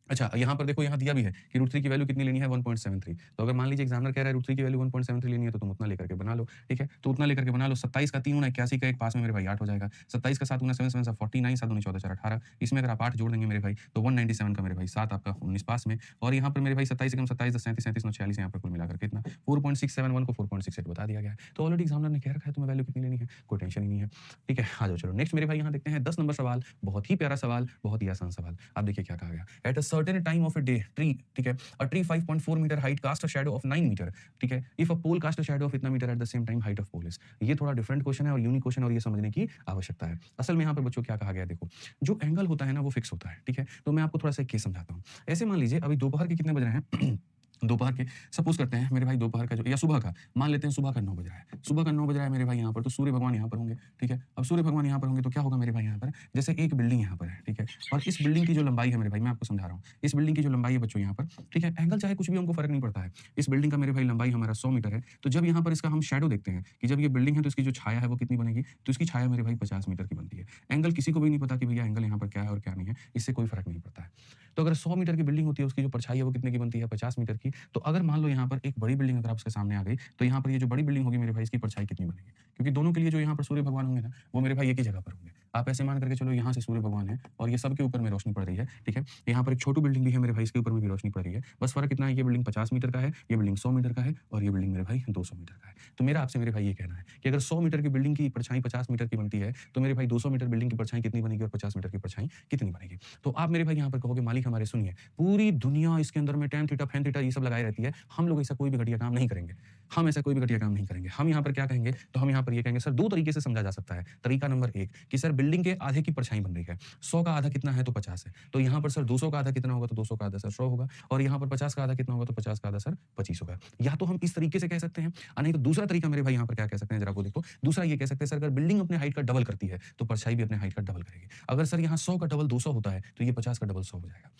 अच्छा, यहाँ पर देखो यहाँ दिया भी है कि √3 की वैल्यू कितनी लेनी है 1.73 तो अगर मान लीजिए एग्जामिनर कह रहा है √3 की वैल्यू 1.73 लेनी है तो तुम उतना लेकर के बना लो, ठीक है? तो उतना लेकर के बना लो 27 का 3 गुना 81 का एक पास में मेरे भाई 8 हो जाएगा। 27 का 7 गुना 7 7 49 7 दूनी 14 4 18 इसमें अगर आप 8 जोड़ देंगे मेरे भाई तो 197 का मेरे भाई 7 आपका 19 पास में और यहाँ पर मेरे भाई 27 एकम 27 10 37 37 9 46 यहाँ पर कुल मिलाकर कितना 4.671 को 4.68 बता दिया गया है। तो ऑलरेडी एग्जामिनर ने कह रखा है तुम्हें वैल्यू कितनी लेनी है, कोई टेंशन ही नहीं है, ठीक है? आ जाओ चलो नेक्स्ट मेरे भाई यहाँ देखते हैं 10 नंबर सवाल, बहुत ही प्यारा सवाल, बहुत ही आसान सवाल। आप देखिए क्या कहा गया, at a certain time of a day tree, ठीक है, a tree 5.4 metre height cast a shadow of 9 metre, ठीक है, if a pole cast a shadow of इतना metre at the same time height of pole is. ये थोड़ा डिफरेंट क्वेश्चन है और यूनिक क्वेश्चन और ये समझने की आवश्यकता है। असल में यहाँ पर बच्चों क्या कहा गया है, देखो जो एंगल होता है ना वो फिक्स होता है, ठीक है? तो मैं आपको थोड़ा सा एक केस समझाता हूँ। ऐसे मान लीजिए अभी दोपहर के कितने बज रहे हैं दोपहर के सपोज करते हैं मेरे भाई दोपहर का जो या सुबह का मान लेते हैं सुबह का 9 बज रहा है, सुबह का 9 बज रहा है मेरे भाई यहाँ पर तो सूर्य भगवान यहाँ पर होंगे, ठीक है? अब सूर्य भगवान यहाँ पर होंगे तो क्या होगा मेरे भाई यहाँ पर, जैसे एक बिल्डिंग यहाँ पर है, ठीक है? और इस बिल्डिंग की जो लंबाई है मेरे भाई मैं आपको समझा रहा हूँ, इस बिल्डिंग की जो लंबाई है बच्चों यहाँ पर, ठीक है? एंगल चाहे कुछ भी हमको फर्क नहीं पड़ता है। इस बिल्डिंग का मेरे भाई लंबाई हमारा 100 मीटर है, तो जब यहाँ पर इसका हम शैडो देखते हैं कि जब ये बिल्डिंग है तो इसकी जो छाया है वो कितनी बनेगी, तो इसकी छाया मेरे भाई 50 मीटर की बनती है। एंगल किसी को भी नहीं पता कि भैया एंगल यहाँ पर क्या है और क्या नहीं है, इससे कोई फर्क नहीं पड़ता है। तो अगर 100 मीटर की बिल्डिंग होती है उसकी जो परछाई है वो कितने की बनती है 50 मीटर की। तो अगर मान लो यहाँ पर एक बड़ी बिल्डिंग अगर आपके सामने आ गई तो यहाँ पर ये जो बड़ी बिल्डिंग होगी मेरे भाई इसकी परछाई कितनी बनेगी, क्योंकि दोनों के लिए जो यहाँ पर सूर्य भगवान होंगे ना वो मेरे भाई एक ही जगह पर होंगे। आप ऐसे मान करके चलो यहाँ से सूर्य भगवान है और ये सबके ऊपर में रोशनी पड़ रही है, ठीक है? यहाँ पर एक छोटी बिल्डिंग भी है मेरे भाई इसके ऊपर में भी रोशनी पड़ रही है, बस फर्क इतना है ये बिल्डिंग 50 मीटर का है, ये बिल्डिंग 100 मीटर का है और ये बिल्डिंग मेरे भाई 200 मीटर का है। तो मेरा आपसे मेरे भाई ये कहना है कि अगर 100 मीटर की बिल्डिंग की परछाई 50 मीटर की बनती है तो मेरे भाई 200 मीटर बिल्डिंग की परछाई कितनी बनेगी और 50 मीटर की परछाई कितनी बनेगी। तो आप मेरे भाई यहाँ पर कहोगे मालिक हमारे सुनिए, पूरी दुनिया इसके अंदर में tan थीटा, फैन थीटा ये सब लगाई रहती है। हम लोग ऐसा कोई भी घटिया काम नहीं करेंगे। हम ऐसा कोई भी घटिया काम नहीं करेंगे। हम यहाँ पर क्या कहेंगे, तो हम यहाँ पर ये कहेंगे सर 2 तरीके से समझा जा सकता है। तरीका नंबर 1 कि सर बिल्डिंग के आधे की परछाई बन रही है। 100 का आधा कितना है तो 50 है। तो यहाँ पर सर 200 का आधा कितना होगा तो 200 का आधा सर 100 होगा और यहाँ पर 50 का आधा कितना होगा तो 50 का आधा सर 25 होगा। या तो हम इस तरीके से कह सकते हैं और नहीं तो दूसरा तरीका मेरे भाई यहाँ पर क्या कह सकते हैं जरा वो देखो। दूसरा ये कह सकते हैं सर अगर बिल्डिंग अपने हाइट का डबल करती है तो परछाई भी अपने हाइट का डबल करेगी। अगर सर यहाँ 100 का डबल 200 होता है तो ये 50 का डबल 100 हो जाएगा।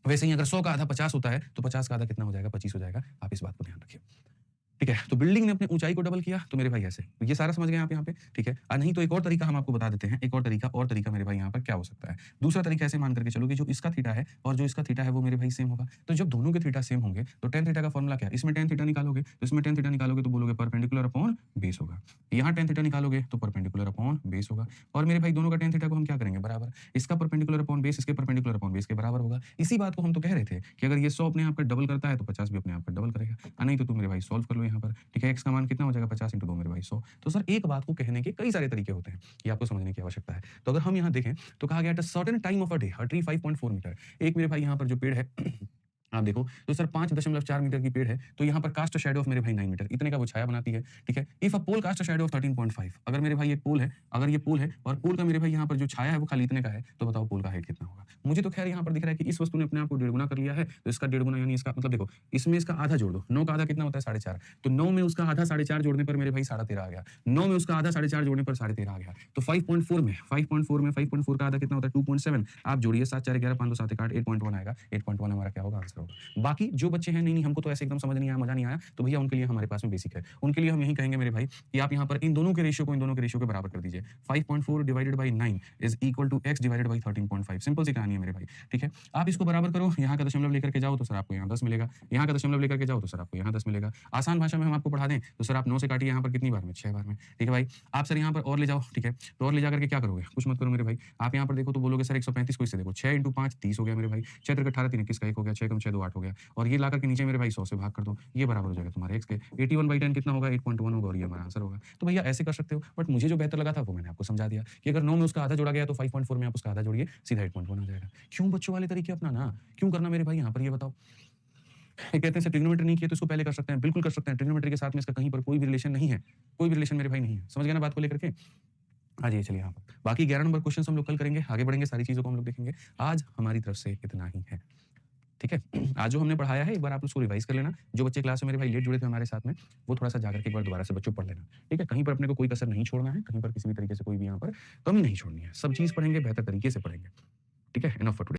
वैसे ही अगर 100 का आधा 50 होता है तो 50 का आधा कितना हो जाएगा 25 हो जाएगा। आप इस बात को ध्यान रखिए। ठीक है, तो बिल्डिंग ने अपनी ऊंचाई को डबल किया तो मेरे भाई ऐसे, तो ये सारा समझ गए आप यहाँ पे, ठीक है? नहीं तो एक और तरीका हम आपको बता देते हैं, एक और तरीका मेरे भाई यहाँ पर क्या हो सकता है। दूसरा तरीका ऐसे मान करके चलो कि जो इसका थीटा है और जो इसका थीटा है वो मेरे भाई सेम होगा। तो जब दोनों के थीटा सेम होंगे तो tan थीटा का फॉर्मूला क्या है? इसमें tan थीटा निकालोगे तो इसमें tan थीटा निकालोगे तो बोलोगे परपेंडिकुलर अपॉन बेस होगा। यहाँ tan थीटा निकालोगे तो परपेंडिकुलर अपॉन बेस होगा और मेरे भाई दोनों का tan थीटा को हम क्या करेंगे बराबर, इसका परपेंडिकुलर अपॉन बेस इसके परपेंडिकुलर अपॉन बेस के बराबर होगा। इसी बात को हम तो कह रहे थे कि अगर ये 100 अपने आप का डबल करता है तो 50 भी अपने आप का डबल करेगा। नहीं तो तुम मेरे भाई सॉल्व कर लो यहाँ पर, ठीक है? x का मान कितना हो जाएगा 50 × 2 मेरे भाई 100। तो सर एक बात को कहने के कई सारे तरीके होते हैं, ये आपको समझने की आवश्यकता है। तो अगर हम यहाँ देखें तो कहा गया at a certain time of a day a tree 5.4 metre, एक मेरे भाई यहाँ पर जो पेड़ है आप देखो तो सर 5.4 मीटर की पेड़ है तो यहाँ पर कास्ट शैडो ऑफ मेरे भाई 9 मीटर इतने का वो छाया बनाती है, ठीक है? If a pole cast shadow of 13.5, अगर मेरे भाई ये पोल है, अगर ये पोल है और पोल का मेरे भाई यहाँ पर जो छाया है वो खाली इतने का है तो बताओ पोल का हाइट कितना होगा। मुझे तो खैर यहाँ पर दिख रहा है कि इस वस्तु ने अपने आप को 1.5 गुना कर लिया है तो इसका 1.5 गुना यानी इसका मतलब देखो इसमें इसका आधा जोड़ दो, 9 का आधा कितना होता है 4.5, तो 9 में उसका आधा 4.5 जोड़ने पर मेरे भाई 13.5 आ गया, 9 में उसका आधा 4.5 जोड़ने पर 13.5 आ गया। तो 5.4 का आधा कितना होता है 2.7, आप जोड़िए 7 4 11 5 2 7 1 8 8.1 आएगा, 8.1 हमारा क्या होगा आंसर होगा। बाकी जो बच्चे हैं नहीं हमको तो ऐसे एकदम समझ नहीं आया, मजा नहीं आया, तो भैया उनके लिए हमारे पास में बेसिक है, उनके लिए हम यही कहेंगे मेरे भाई कि आप यहाँ पर इन दोनों के रेशियो को बराबर कर दीजिए। 5.4 divided by 9 is equal to x divided by 13.5, simple सी कहानी है मेरे भाई, ठीक है? आप इसको बराबर करो, यहाँ का दशमलव लेकर के जाओ तो सर आपको यहाँ 10 मिलेगा, यहाँ का दशमलव लेकर के जाओ तो सर आपको यहाँ 10 मिलेगा। आसान भाषा में हम आपको पढ़ा दें तो सर आप 9 से काटिए यहाँ पर कितनी बार में 6 बार में, ठीक है भाई? आप सर यहाँ पर और ले जाओ, ठीक है? तो और ले जाकर के क्या करोगे, कुछ मत करो मेरे भाई, आप यहाँ पर देखो तो बोलोगे सर 135 को इससे देखो 6 × 5 30 हो गया मेरे भाई, 6 × 18 3 21 का 1 हो गया, 6 × 6 2 8 हो गया और ये ला करके नीचे मेरे भाई 100 से भाग कर दो, ये बराबर हो जाएगा तुम्हारे x के 81/10 कितना होगा 8.1 होगा और ये हमारा आंसर होगा। तो भैया ऐसे कर सकते हो, बट मुझे जो बेहतर लगा था वो मैंने आपको समझा दिया कि अगर 9 में उसका आधा जोड़ा गया तो 5.4 में आप उसका आधा जोड़िए सीधा 8.1 आ जाएगा। क्यों बच्चों वाले तरीके अपनाना, क्यों करना मेरे भाई यहाँ पर ये बताओ? ये कहते हैं सर ट्रिग्नोमेट्री नहीं किया तो इसको पहले कर सकते हैं, बिल्कुल कर सकते हैं। ट्रिग्नोमेट्री के साथ में इसका कहीं पर कोई भी रिलेशन नहीं है, कोई भी रिलेशन मेरे भाई नहीं है। समझ गए ना बात को लेकर के? आ जाइए चलिए यहाँ पर। बाकी 11 नंबर क्वेश्चन हम लोग कल करेंगे, आगे बढ़ेंगे, सारी चीज़ों को हम लोग देखेंगे। आज हमारी तरफ से इतना ही है, ठीक है? आज जो हमने पढ़ाया है एक बार आप उसको रिवाइज़ कर लेना। जो बच्चे क्लास में मेरे भाई लेट जुड़े थे हमारे साथ में, वो थोड़ा-सा जाकर के एक बार दोबारा से बच्चों पढ़ लेना, ठीक है? कहीं पर अपने को कोई कसर नहीं छोड़ना है, कहीं पर किसी भी तरीके से कोई भी यहाँ पर कमी नहीं छोड़नी है। सब चीज़ पढ़ेंगे, बेहतर तरीके से पढ़ेंगे, ठीक है? Enough for today.